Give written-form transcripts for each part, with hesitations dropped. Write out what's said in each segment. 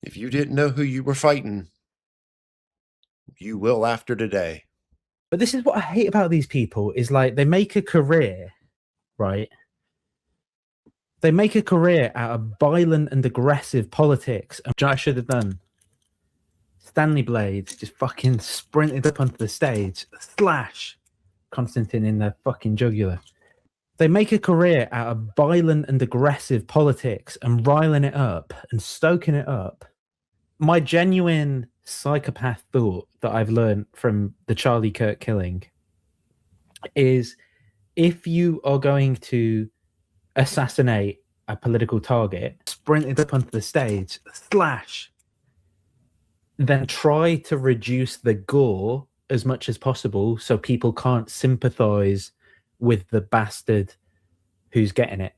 If you didn't know who you were fighting, you will after today. But this is what I hate about these people is like they make a career, right? They make a career out of violent and aggressive politics. And I should have done. Stanley Blades just fucking sprinted up onto the stage, slash Constantine in the fucking jugular. They make a career out of violent and aggressive politics and riling it up and stoking it up. My genuine psychopath thought that I've learned from the Charlie Kirk killing is if you are going to assassinate a political target, sprinted up onto the stage, slash, then try to reduce the gore as much as possible so people can't sympathize with the bastard who's getting it.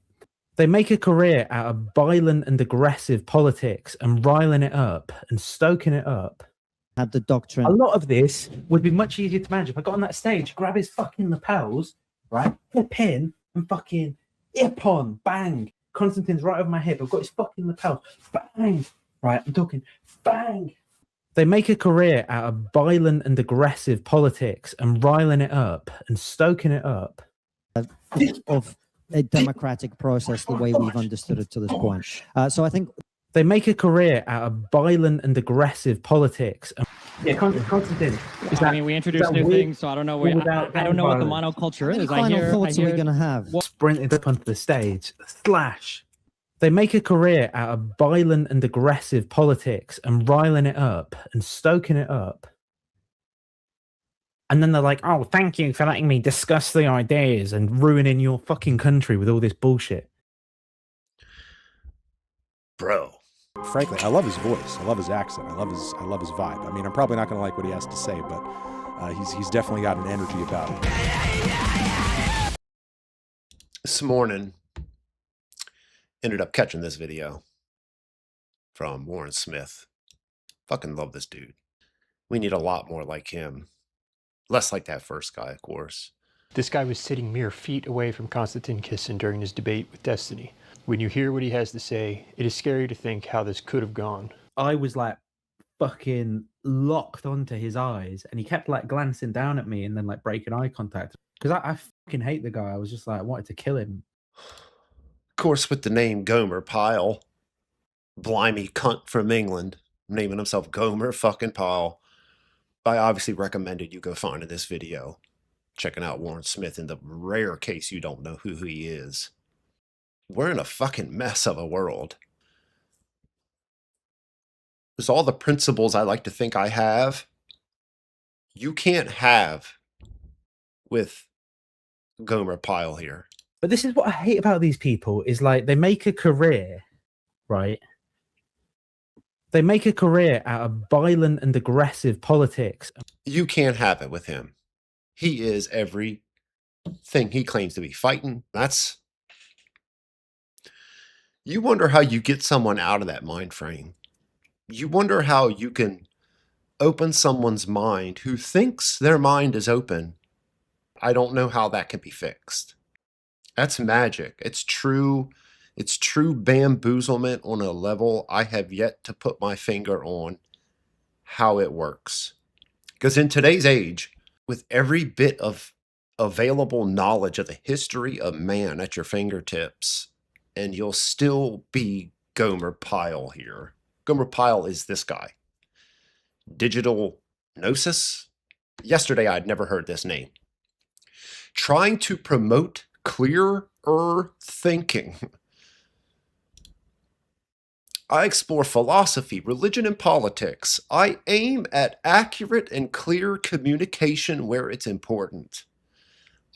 They make a career out of violent and aggressive politics and riling it up and stoking it up. Had the doctrine. A lot of this would be much easier to manage if I got on that stage, grab his fucking lapels, right, flip in and fucking ipon, bang. Constantine's right over my head. I've got his fucking lapels, bang. Right, I'm talking bang. They make a career out of violent and aggressive politics and riling it up and stoking it up. Of a democratic process the way we've understood it to this point. So I think they make a career out of violent and aggressive politics. Yeah, Constantine. I mean, we introduced new things, so I don't know. I don't know what the monoculture is. What final thoughts are we going to have? Sprinted up onto the stage, slash. They make a career out of violent and aggressive politics and riling it up and stoking it up. And then they're like, oh, thank you for letting me discuss the ideas and ruining your fucking country with all this bullshit. Bro. Frankly, I love his voice. I love his accent. I love his vibe. I mean, I'm probably not going to like what he has to say, but he's definitely got an energy about him. This morning, ended up catching this video from Warren Smith. Fucking love this dude. We need a lot more like him. Less like that first guy, of course. This guy was sitting mere feet away from Konstantin Kisin during his debate with Destiny. When you hear what he has to say, it is scary to think how this could have gone. I was like fucking locked onto his eyes and he kept like glancing down at me and then like breaking eye contact. Because I fucking hate the guy. I was just like, I wanted to kill him. Of course, with the name Gomer Pyle. Blimey cunt from England. Naming himself Gomer fucking Pyle. I obviously recommended you go find in this video. Checking out Warren Smith in the rare case you don't know who he is. We're in a fucking mess of a world. There's all the principles I like to think I have. You can't have with Gomer Pyle here. But this is what I hate about these people is like they make a career, right? They make a career out of violent and aggressive politics. You can't have it with him. He is everything he claims to be fighting. You wonder how you get someone out of that mind frame. You wonder how you can open someone's mind who thinks their mind is open. I don't know how that can be fixed. That's magic. It's true bamboozlement on a level I have yet to put my finger on how it works. Because in today's age, with every bit of available knowledge of the history of man at your fingertips, and you'll still be Gomer Pyle here. Gomer Pyle is this guy. Digital Gnosis? Yesterday, I'd never heard this name. Trying to promote clearer thinking. I explore philosophy, religion, and politics. I aim at accurate and clear communication where it's important.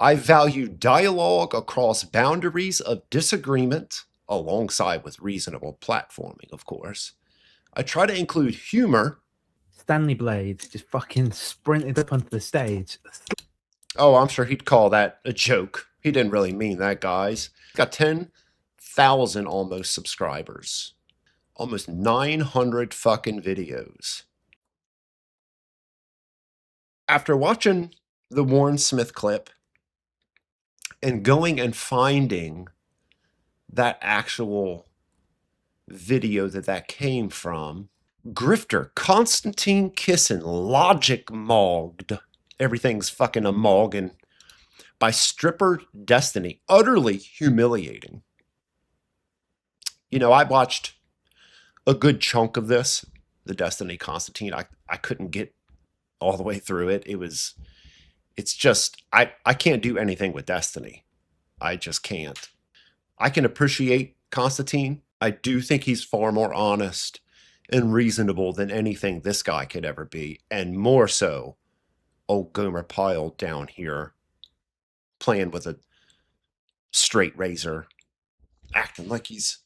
I value dialogue across boundaries of disagreement, alongside with reasonable platforming, of course. I try to include humor. Stanley Blades just fucking sprinted up onto the stage. Oh, I'm sure he'd call that a joke. He didn't really mean that, guys. Got 10,000 almost subscribers. Almost 900 fucking videos. After watching the Warren Smith clip and going and finding that actual video that came from, grifter, Konstantin Kisin, logic mogged. Everything's fucking a mogging by stripper Destiny. Utterly humiliating. You know, I watched a good chunk of this, the Destiny Constantine. I couldn't get all the way through it. It's just, I can't do anything with Destiny. I just can't. I can appreciate Constantine. I do think he's far more honest and reasonable than anything this guy could ever be. And more so, old Gomer Pyle down here playing with a straight razor, acting like he's,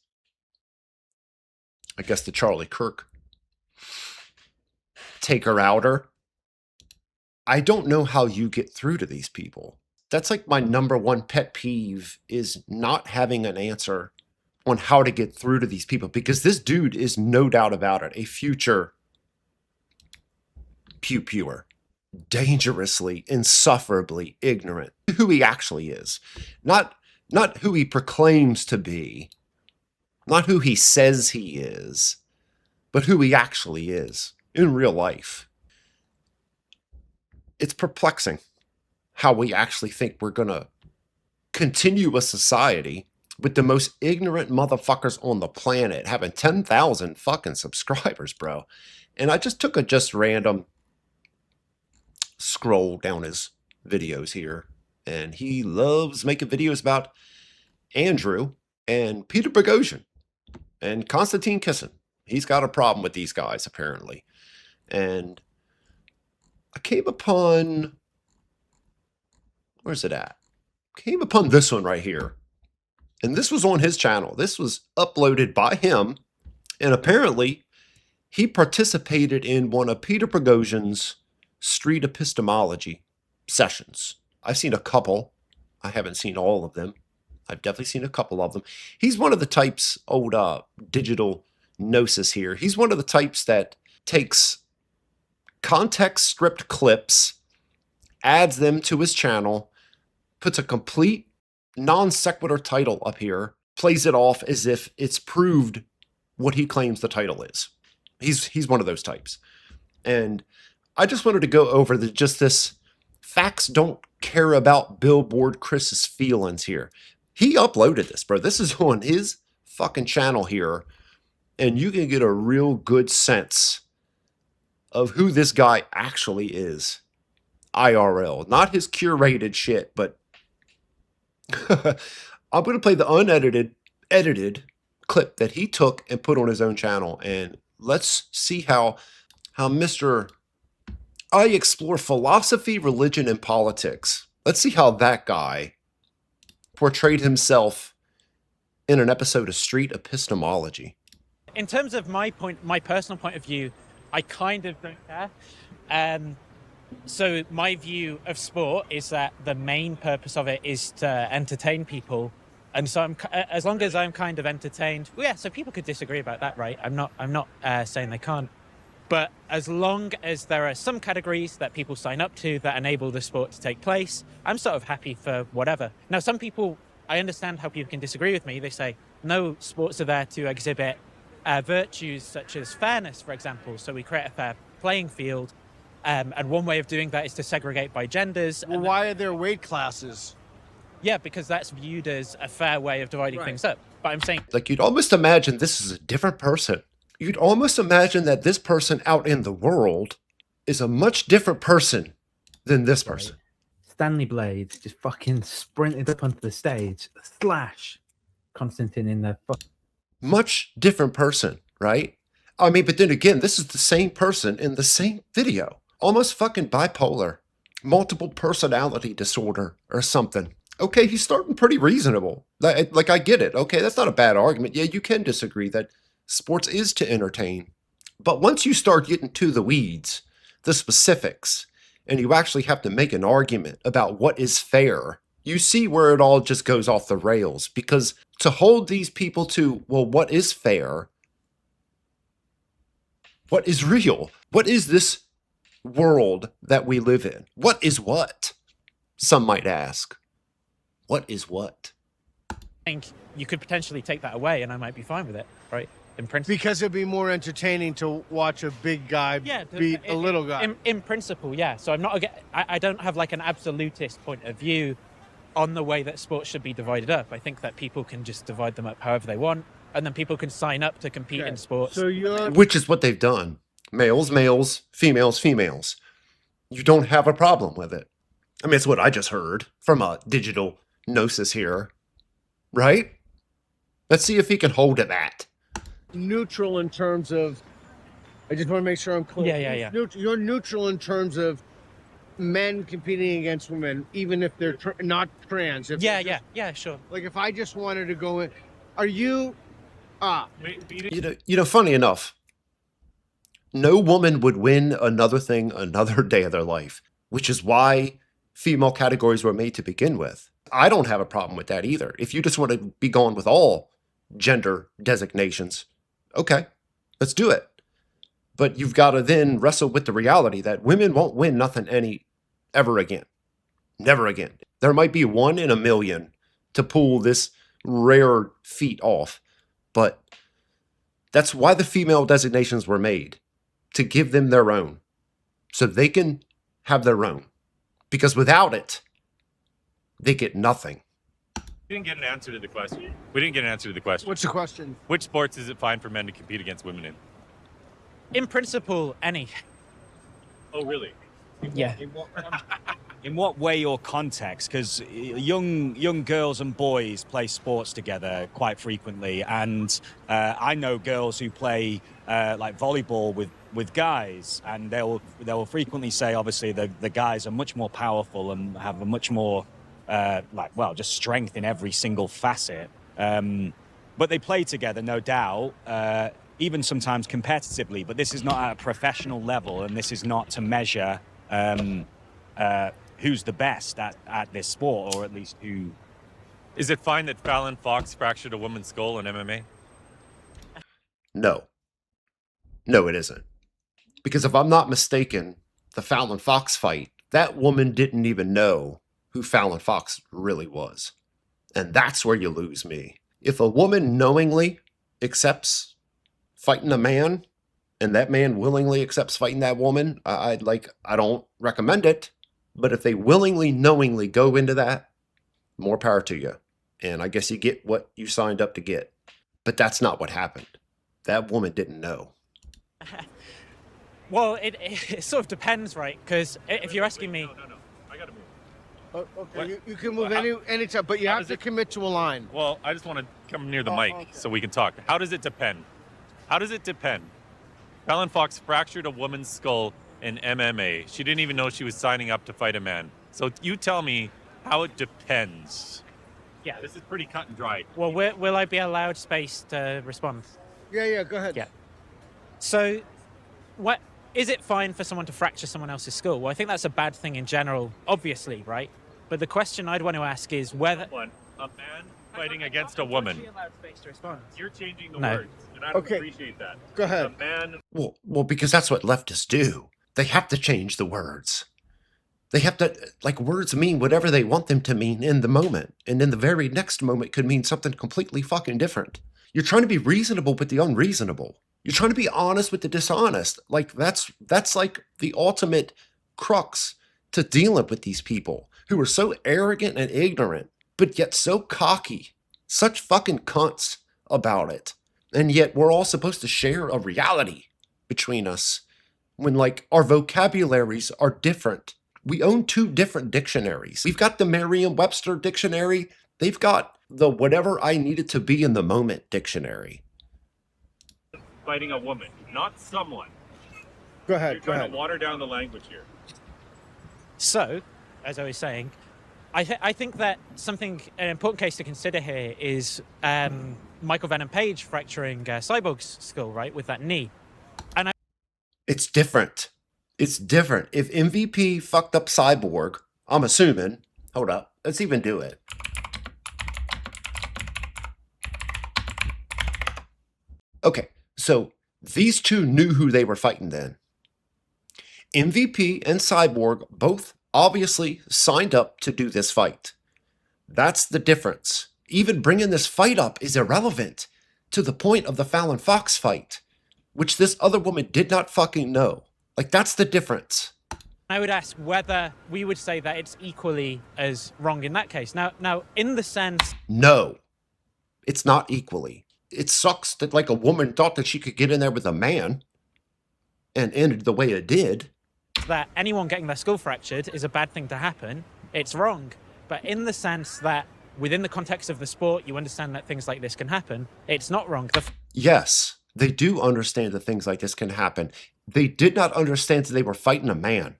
I guess, the Charlie Kirk taker-outer. I don't know how you get through to these people. That's like my number one pet peeve, is not having an answer on how to get through to these people, because this dude is, no doubt about it, a future pew-pewer, dangerously, insufferably ignorant to who he actually is. Not who he proclaims to be, not who he says he is, but who he actually is in real life. It's perplexing how we actually think we're going to continue a society with the most ignorant motherfuckers on the planet having 10,000 fucking subscribers, bro. And I just took a just random scroll down his videos here, and he loves making videos about Andrew and Peter Boghossian and Konstantin Kisin. He's got a problem with these guys, apparently. And I came upon, where's it at? Came upon this one right here. And this was on his channel. This was uploaded by him. And apparently, he participated in one of Peter Boghossian's street epistemology sessions. I've seen a couple. I haven't seen all of them. I've definitely seen a couple of them. He's one of the types, old digital Gnosis here. He's one of the types that takes context-stripped clips, adds them to his channel, puts a complete non sequitur title up here, plays it off as if it's proved what he claims the title is. He's one of those types. And I just wanted to go over just this facts don't care about Billboard Chris's feelings here. He uploaded this, bro. This is on his fucking channel here, and you can get a real good sense of who this guy actually is. IRL. Not his curated shit, but I'm going to play the edited clip that he took and put on his own channel, and let's see how Mr. I explore philosophy, religion, and politics. Let's see how that guy portrayed himself in an episode of Street Epistemology. In terms of my personal point of view, I kind of don't care. So my view of sport is that the main purpose of it is to entertain people. And so as long as I'm kind of entertained, well, yeah, so people could disagree about that, right? I'm not saying they can't. But as long as there are some categories that people sign up to that enable the sport to take place, I'm sort of happy for whatever. Now, some people, I understand how people can disagree with me. They say, no, sports are there to exhibit virtues such as fairness, for example. So we create a fair playing field. And one way of doing that is to segregate by genders. Well, why are there weight classes? Yeah, because that's viewed as a fair way of dividing things up. But I'm saying, like, you'd almost imagine this is a different person. You'd almost imagine that this person out in the world is a much different person than this person. Stanley Blades just fucking sprinted up onto the stage, slash Konstantin in the much different person, right? I mean, but then again, this is the same person in the same video. Almost fucking bipolar, multiple personality disorder or something. Okay, he's starting pretty reasonable. Like, I get it. Okay, that's not a bad argument. Yeah, you can disagree that sports is to entertain. But once you start getting to the weeds, the specifics, and you actually have to make an argument about what is fair, you see where it all just goes off the rails. Because to hold these people to, well, what is fair? What is real? What is this world that we live in? What is what? Some might ask. What is what? I think you could potentially take that away and I might be fine with it, right? in principle. Because it'd be more entertaining to watch a big guy beat a little guy. In principle, yeah. So I'm not. I don't have like an absolutist point of view on the way that sports should be divided up. I think that people can just divide them up however they want, and then people can sign up to compete in sports. So which is what they've done. Males, males, females, females. You don't have a problem with it. I mean, it's what I just heard from a digital Gnosis here, right? Let's see if he can hold to that. neutral in terms of. I just want to make sure I'm clear. Yeah. You're neutral in terms of men competing against women, even if they're not trans. If Yeah, sure. Like if I just wanted to go in, are you? You know, funny enough, no woman would win another thing another day of their life, which is why female categories were made to begin with. I don't have a problem with that either. If you just want to be going with all gender designations, okay, let's do it. But you've got to then wrestle with the reality that women won't win nothing ever again. Never again. There might be 1 in a million to pull this rare feat off. But that's why the female designations were made, to give them their own, so they can have their own. Because without it, they get nothing. We didn't get an answer to the question. What's the question? Which sports is it fine for men to compete against women in? In principle, any. Oh, really? Yeah. In what way or context? Because young girls and boys play sports together quite frequently, and I know girls who play like volleyball with guys, and they will frequently say, obviously, the guys are much more powerful and have a much more just strength in every single facet. But they play together, no doubt. Even sometimes competitively, but this is not at a professional level, and this is not to measure who's the best at this sport, or at least who. Is it fine that Fallon Fox fractured a woman's skull in MMA? No. No, it isn't. Because if I'm not mistaken, the Fallon Fox fight, that woman didn't even know who Fallon Fox really was. And that's where you lose me. If a woman knowingly accepts fighting a man, and that man willingly accepts fighting that woman, I don't recommend it. But if they willingly, knowingly go into that, more power to you. And I guess you get what you signed up to get. But that's not what happened. That woman didn't know. Well, it sort of depends, right? Because if you're asking me... No. I gotta move. Okay, you can move anytime, but you have to commit to a line. Well, I just want to come near the mic so we can talk. How does it depend? Fallon Fox fractured a woman's skull in MMA. She didn't even know she was signing up to fight a man. So you tell me how it depends. Yeah. This is pretty cut and dry. Well, will I be allowed space to respond? Yeah, go ahead. Yeah. So, what is it fine for someone to fracture someone else's skull? Well, I think that's a bad thing in general, obviously, right? But the question I'd want to ask is whether... A man fighting against a woman. Allowed space to respond? You're changing the No. words, and I don't appreciate that. Go ahead. A man... Well, because that's what leftists do. They have to change the words. They have to, words mean whatever they want them to mean in the moment. And then the very next moment could mean something completely fucking different. You're trying to be reasonable with the unreasonable. You're trying to be honest with the dishonest. That's like the ultimate crux to dealing with these people who are so arrogant and ignorant, but yet so cocky, such fucking cunts about it. And yet we're all supposed to share a reality between us when our vocabularies are different. We own 2 different dictionaries. We've got the Merriam-Webster dictionary. They've got the whatever I needed to be in the moment dictionary. Fighting a woman, not someone. Go ahead. You're trying to water down the language here. So, as I was saying, I think that an important case to consider here is Michael Venom Page fracturing Cyborg's skull, right, with that knee. And It's different. It's different. If MVP fucked up Cyborg, I'm assuming, hold up, let's even do it. Okay, so these two knew who they were fighting then. MVP and Cyborg both obviously signed up to do this fight. That's the difference. Even bringing this fight up is irrelevant to the point of the Fallon Fox fight, which this other woman did not fucking know. Like, that's the difference. I would ask whether we would say that it's equally as wrong in that case. Now, in the sense... No, it's not equally. It sucks that, like, a woman thought that she could get in there with a man and ended the way it did. That anyone getting their skull fractured is a bad thing to happen. It's wrong. But in the sense that within the context of the sport, you understand that things like this can happen, it's not wrong. Yes, they do understand that things like this can happen. They did not understand that they were fighting a man.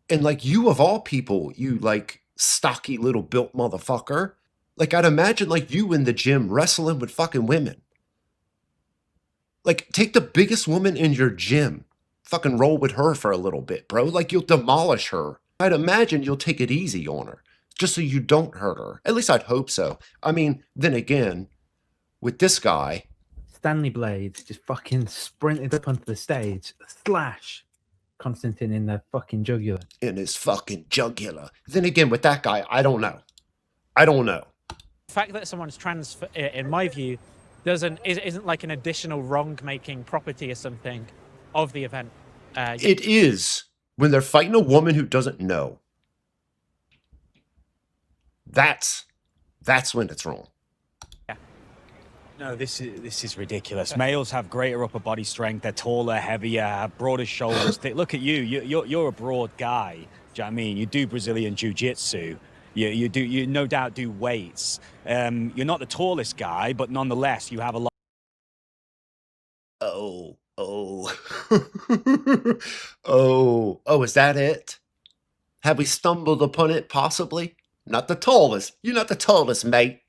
And, like, you of all people, you, like, stocky little built motherfucker, like, I'd imagine, like, you in the gym wrestling with fucking women. Like, take the biggest woman in your gym, fucking roll with her for a little bit, bro. Like, you'll demolish her. I'd imagine you'll take it easy on her, just so you don't hurt her. At least I'd hope so. I mean, then again, with this guy... Stanley Blades just fucking sprinted up onto the stage, slash Constantine in the fucking jugular. In his fucking jugular. Then again, with that guy, I don't know. I don't know. The fact that someone's trans, in my view, isn't like an additional wrong-making property or something of the event. It is when they're fighting a woman who doesn't know. That's when it's wrong. Yeah. No, this is ridiculous. Males have greater upper body strength. They're taller, heavier, have broader shoulders. Look at you. You're a broad guy. Do you know what I mean? You do Brazilian jiu-jitsu. You no doubt do weights. You're not the tallest guy, but nonetheless, you have a lot. Oh, is that it? Have we stumbled upon it, possibly? Not the tallest. You're not the tallest, mate.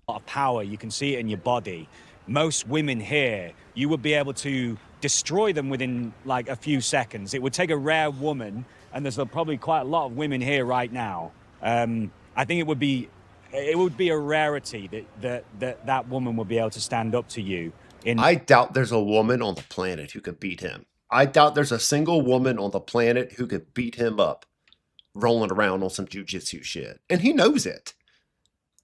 A lot of power. You can see it in your body. Most women here, you would be able to destroy them within like a few seconds. It would take a rare woman, and there's probably quite a lot of women here right now. I think it would be a rarity that woman would be able to stand up to you. I doubt there's a woman on the planet who could beat him. I doubt there's a single woman on the planet who could beat him up rolling around on some jujitsu shit. And he knows it.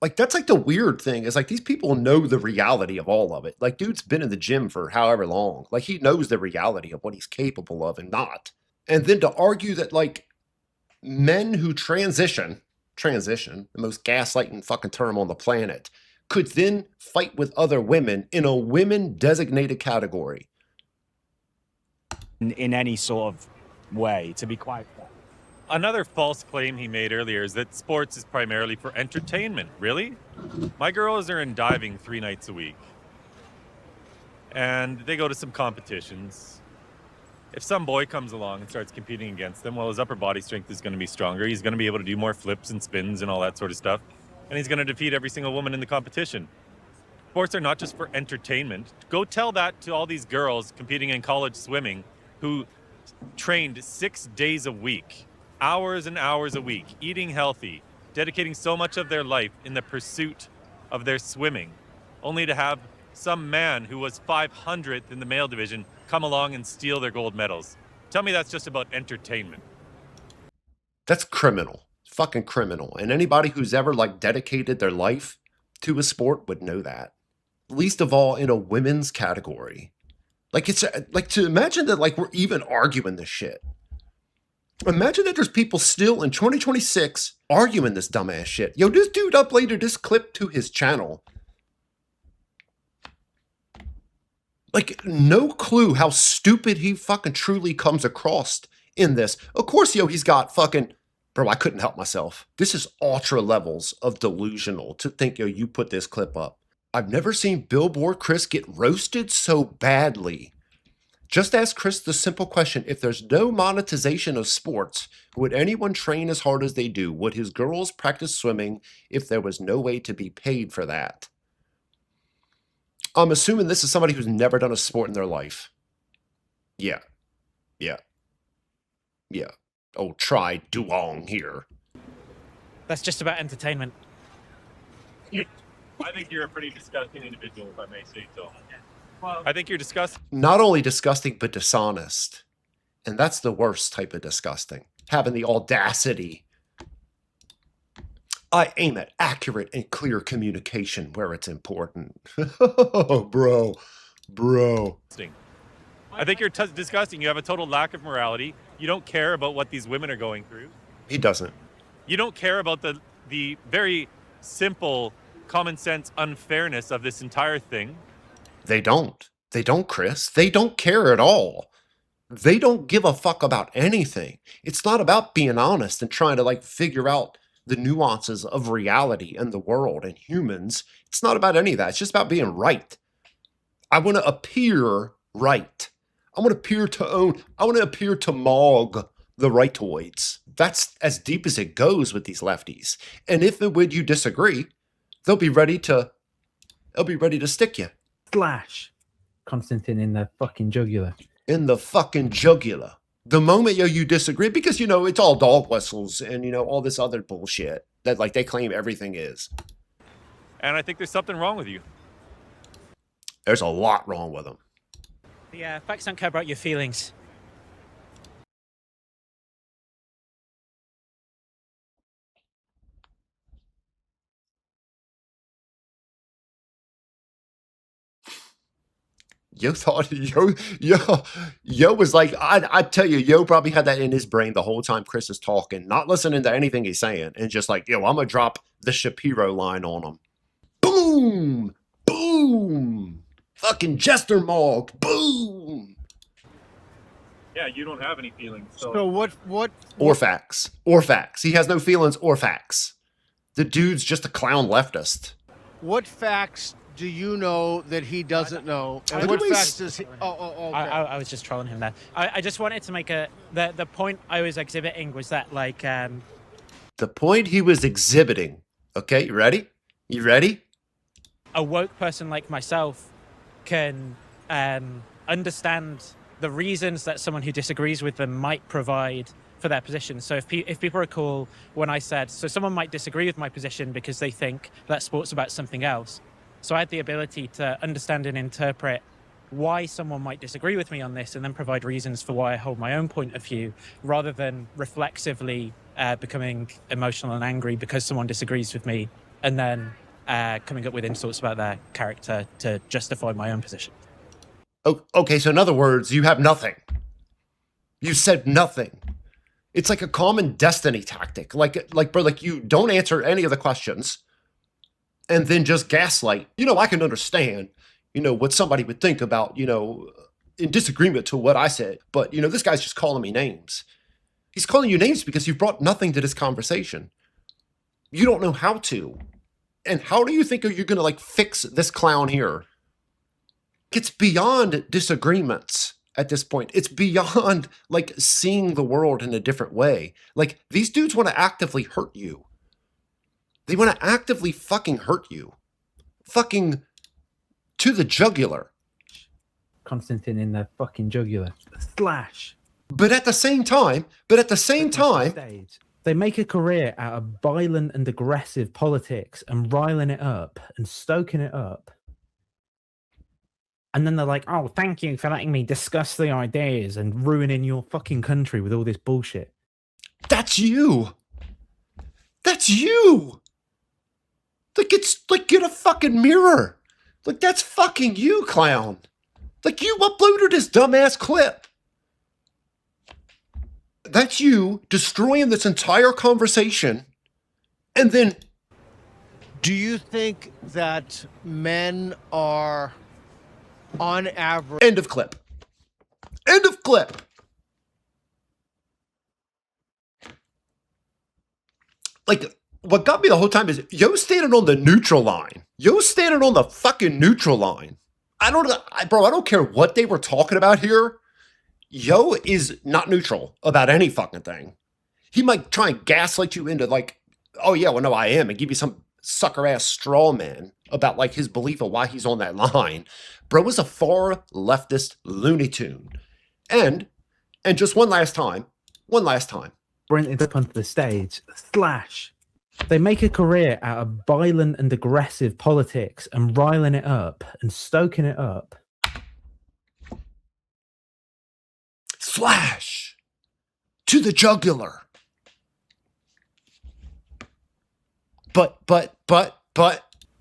Like, that's like the weird thing is like these people know the reality of all of it. Like, dude's been in the gym for however long. Like, he knows the reality of what he's capable of and not. And then to argue that, like, men who transition, the most gaslighting fucking term on the planet, could then fight with other women in a women-designated category. In any sort of way, to be quite... Another false claim he made earlier is that sports is primarily for entertainment. Really? My girls are in diving 3 nights a week. And they go to some competitions. If some boy comes along and starts competing against them, well, his upper body strength is going to be stronger. He's going to be able to do more flips and spins and all that sort of stuff. And he's going to defeat every single woman in the competition. Sports are not just for entertainment. Go tell that to all these girls competing in college swimming who trained 6 days a week, hours and hours a week, eating healthy, dedicating so much of their life in the pursuit of their swimming, only to have some man who was 500th in the male division come along and steal their gold medals. Tell me that's just about entertainment. That's criminal. Fucking criminal. And anybody who's ever like dedicated their life to a sport would know that. Least of all in a women's category. Like, it's like, to imagine that like we're even arguing this shit. Imagine that there's people still in 2026 arguing this dumbass shit. Yo, this dude uploaded this clip to his channel. Like, no clue how stupid he fucking truly comes across in this. Of course, yo, he's got fucking... Bro, I couldn't help myself. This is ultra levels of delusional to think, yo, you put this clip up. I've never seen Billboard Chris get roasted so badly. Just ask Chris the simple question, if there's no monetization of sports, would anyone train as hard as they do? Would his girls practice swimming if there was no way to be paid for that? I'm assuming this is somebody who's never done a sport in their life. Yeah. Oh, try Duong here. That's just about entertainment. I think you're a pretty disgusting individual, if I may say so. Well, I think you're disgusting. Not only disgusting, but dishonest. And that's the worst type of disgusting. Having the audacity. I aim at accurate and clear communication where it's important. Bro. I think you're disgusting. You have a total lack of morality. You don't care about what these women are going through. He doesn't. You don't care about the very simple, common sense unfairness of this entire thing. They don't. They don't, Chris. They don't care at all. They don't give a fuck about anything. It's not about being honest and trying to like figure out the nuances of reality and the world and humans. It's not about any of that. It's just about being right. I want to appear right. I want to appear to own. I want to appear to mog the rightoids. That's as deep as it goes with these lefties. And if and when you disagree, they'll be ready to stick you. Slash Constantine in the fucking jugular. In the fucking jugular. The moment you disagree, because it's all dog whistles and all this other bullshit that like they claim everything is. And I think there's something wrong with you. There's a lot wrong with them. Yeah, facts don't care about your feelings. Yo thought Yo was like, I tell you, Yo probably had that in his brain the whole time Chris is talking, not listening to anything he's saying, and just like, I'm gonna drop the Shapiro line on him. Boom! Boom! Fucking Jester Mog! Boom! Yeah, you don't have any feelings. So what? Or facts. Or facts. He has no feelings or facts. The dude's just a clown leftist. What facts do you know that he doesn't know? And Look what at facts does he? Okay. I was just trolling him there. I just wanted to make the point I was exhibiting was that like The point he was exhibiting. Okay, you ready? You ready? a woke person like myself can understand the reasons that someone who disagrees with them might provide for their position. So if people recall when I said, so someone might disagree with my position because they think that sport's about something else. So I had the ability to understand and interpret why someone might disagree with me on this and then provide reasons for why I hold my own point of view, rather than reflexively becoming emotional and angry because someone disagrees with me and then coming up with insults about their character to justify my own position. Okay, so in other words, you have nothing. You said nothing. It's like a common destiny tactic. Like bro, like you don't answer any of the questions and then just gaslight. I can understand, what somebody would think about, in disagreement to what I said. But, this guy's just calling me names. He's calling you names because you've brought nothing to this conversation. You don't know how to. And how do you think you're going to like fix this clown here? It's beyond disagreements at this point. It's beyond like seeing the world in a different way. Like these dudes want to actively hurt you. They want to actively fucking hurt you. Fucking to the jugular. Constantine in the fucking jugular. Slash. But at the same time, they make a career out of violent and aggressive politics and riling it up and stoking it up. And then they're like, oh, thank you for letting me discuss the ideas and ruining your fucking country with all this bullshit. That's you. That's you. Like, it's like, get a fucking mirror. Like, that's fucking you, clown. Like, you uploaded this dumbass clip. That's you destroying this entire conversation. And then. Do you think that men are, on average... End of clip. End of clip. Like, what got me the whole time is Yo standing on the neutral line. Yo standing on the fucking neutral line. I don't care what they were talking about here. Yo is not neutral about any fucking thing. He might try and gaslight you into like, oh yeah, well no, I am, and give you some sucker ass straw man about like his belief of why he's on that line. Bro is a far leftist Looney Tune. And just one last time. Bring it up onto the stage. Slash. They make a career out of violent and aggressive politics and riling it up and stoking it up. Slash. To the jugular. but.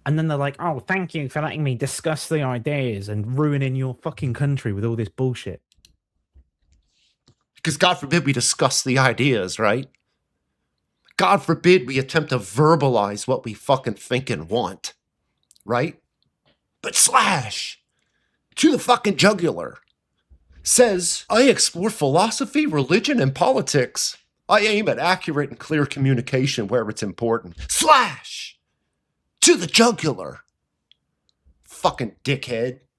And then they're like, oh, thank you for letting me discuss the ideas and ruining your fucking country with all this bullshit. Because God forbid we discuss the ideas, right? God forbid we attempt to verbalize what we fucking think and want, right? But Slash, to the fucking jugular, says, I explore philosophy, religion, and politics. I aim at accurate and clear communication where it's important. Slash, to the jugular. Fucking dickhead.